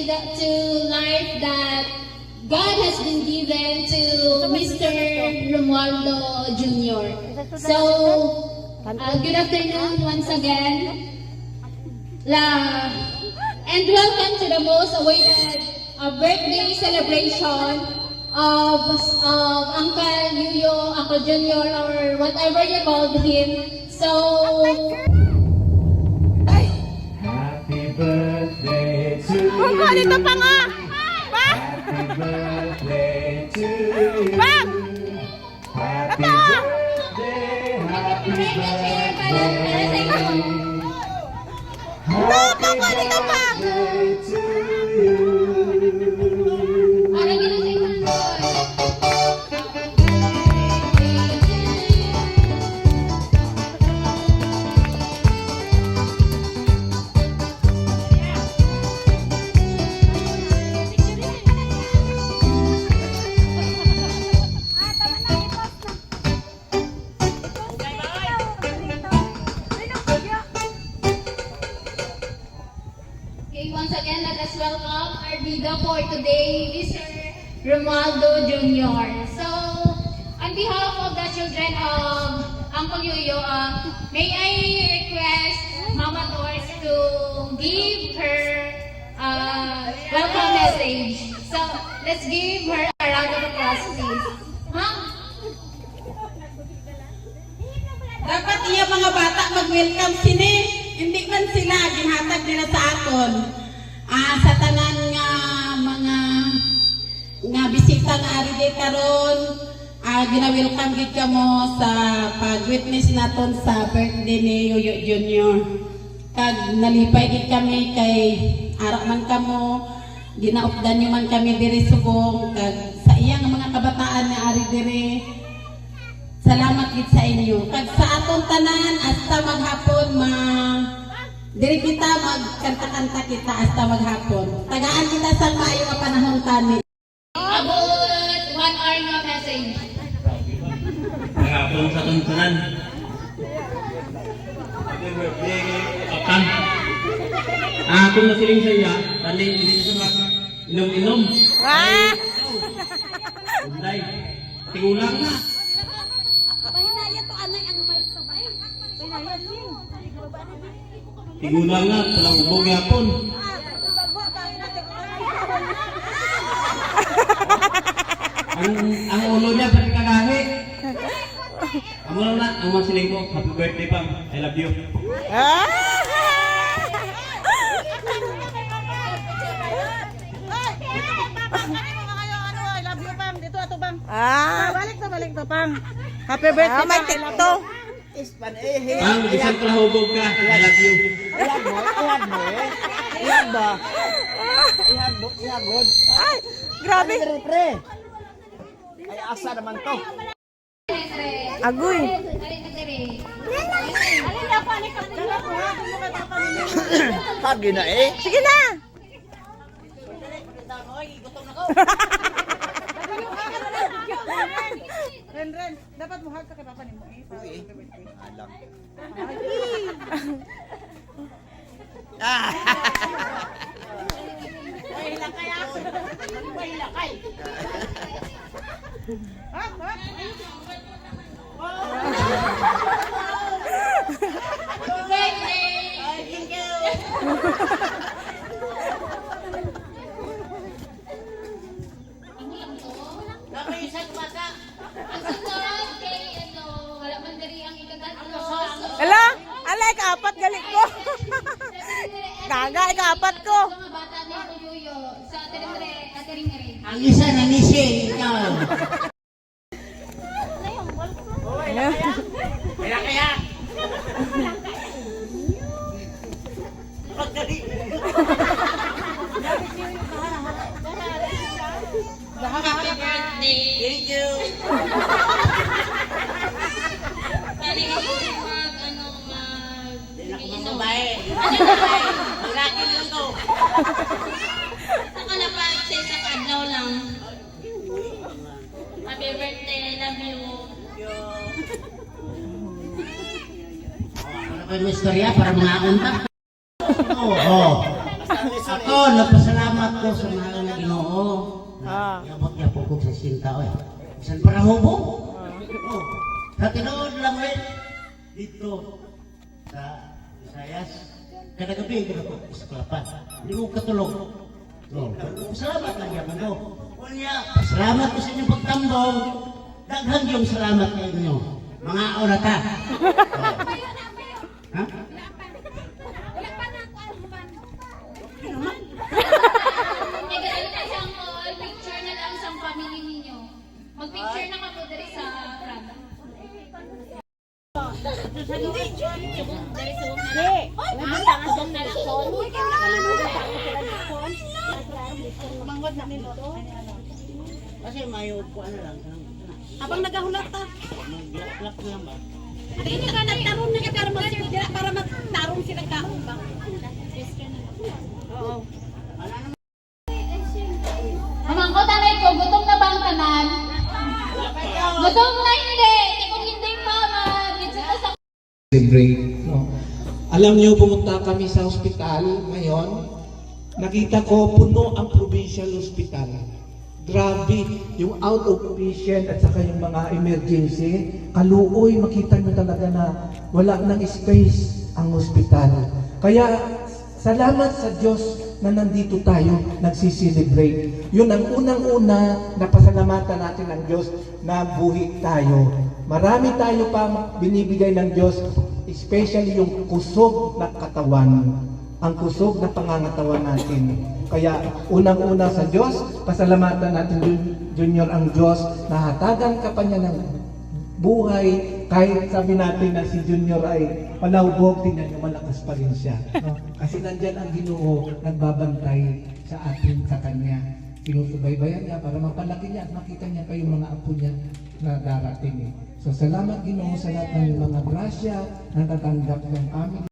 to life that God has been given to Mr. Romualdo Jr. So, good afternoon once again. And welcome to the most awaited birthday celebration of Uncle Yuyo, Uncle Junior, or whatever you called him. So, happy birthday to you. Dito pa nga! Pa! Happy birthday to you. Pa! Happy birthday, happy birthday. Dito pa! Dito pa! Birthday to you. parang ginasing ko. Okay, once again, let us welcome our bida for today, Mr. Romualdo Jr. So, on behalf of the children of Uncle Yuyo, may I request Mama Tors to give her welcome message. So, let's give her a round of applause, please. Huh? Dapat iya mga bata mag-welcome sini. Hindi man sila ginhatag nila sa aton. Sa tanan nga mga bisita nga ari day karon, gina-welcome gid kamo sa pag-witness naton sa birthday ni Yuyo Junior. Kag nalipay gid kami kay ara man kamo, ginaupdan niyo man kami diri subong kag sa iyang mga kabataan nga ari diri. Salamat gid sa inyo. Kag sa atong tanan hasta maghapon diri kita magkanta-kanta kita hasta maghapon. Tagaan kita sa maayo nga panahon tani. About 1 hour na message. Maghapon sa tuntunan. Kapan? Kung nasiling sa iya, tani hindi sa inom-inom. Wah! Unday, tigulang na. Tigulang na, palang ubog yapon. Ang ulo niya pati kagahi. Amo lang na, ang masiling ko, happy birthday pang, I love you. Balik to, Pang. Happy birthday, Pang. May TikTok. Pang, isang kalahubog ka, I love you. Ihagod. Ay, grabe. Pre. Ay asa naman to. Agoy. Hagi na eh. Sige na. Ren, dapat muhag ka kay Papa ni mo eh. Alam. Ang sunod kay wala man diri ang ikatatlo. Ala, ala ikapat galit ko. Gaga ikapat ko. Mga bata ni Yuyo sa atering-ere. Ang isa na ni ikaw. Kaya kaya. Happy birthday. Thank you. Babae. Lalaki na lang to. Saka na pa sa isang adlaw lang. Happy birthday, I love you. Ano kayo may istorya para mga untak? Oo. Ako, napasalamat ko sa mahal na Ginoo. Ah. Iabot niya po ko sa sinta, oy. San para hubo? Oh, sa tinuod lang, oy. Dito, sa Visayas. Kada gabi, gano'n ko sa Kalapan. Hindi ko katulog. Oh, salamat lang yan, ano. Unya, salamat ko sa inyong pagtambong. Daghang yung salamat kayo inyo. Mga orata. Oh. Ha? May ganun na siyang picture na lang sa family ninyo. Mag-picture na ka po dali sa front. Kasi may upuan na lang. Habang nagahulat ta. Mag-black lang ba? Hindi ka nagtarong na para magtarong silang kaon ba? Oo. Mamang ko tanay ko, gutom na bang tanan? Gutom na hindi! Hindi kung hindi pa, dito sa celebrate. No? Alam niyo, pumunta kami sa ospital ngayon. Nakita ko puno ang provincial hospital. Grabe, yung out of patient at saka yung mga emergency, kaluoy, makita niyo talaga na wala nang space ang ospital. Kaya, salamat sa Diyos na nandito tayo, nagsiselebrate. Yun ang unang-una na pasalamatan natin ng Diyos na buhi tayo. Marami tayo pa binibigay ng Diyos, especially yung kusog na katawan, ang kusog na pangangatawan natin. Kaya unang-una sa Diyos, pasalamatan natin Junior ang Diyos na hatagan ka pa niya ng buhay, kahit sabi natin na si Junior ay palawbog, tingnan niyo malakas pa rin siya. No? Kasi nandyan ang Ginoo nagbabantay sa atin, sa Kanya. Sinusubaybayan niya para mapalaki niya at makita niya pa yung mga apo niya na darating. So salamat Ginoo sa lahat ng mga grasya na natanggap ng family.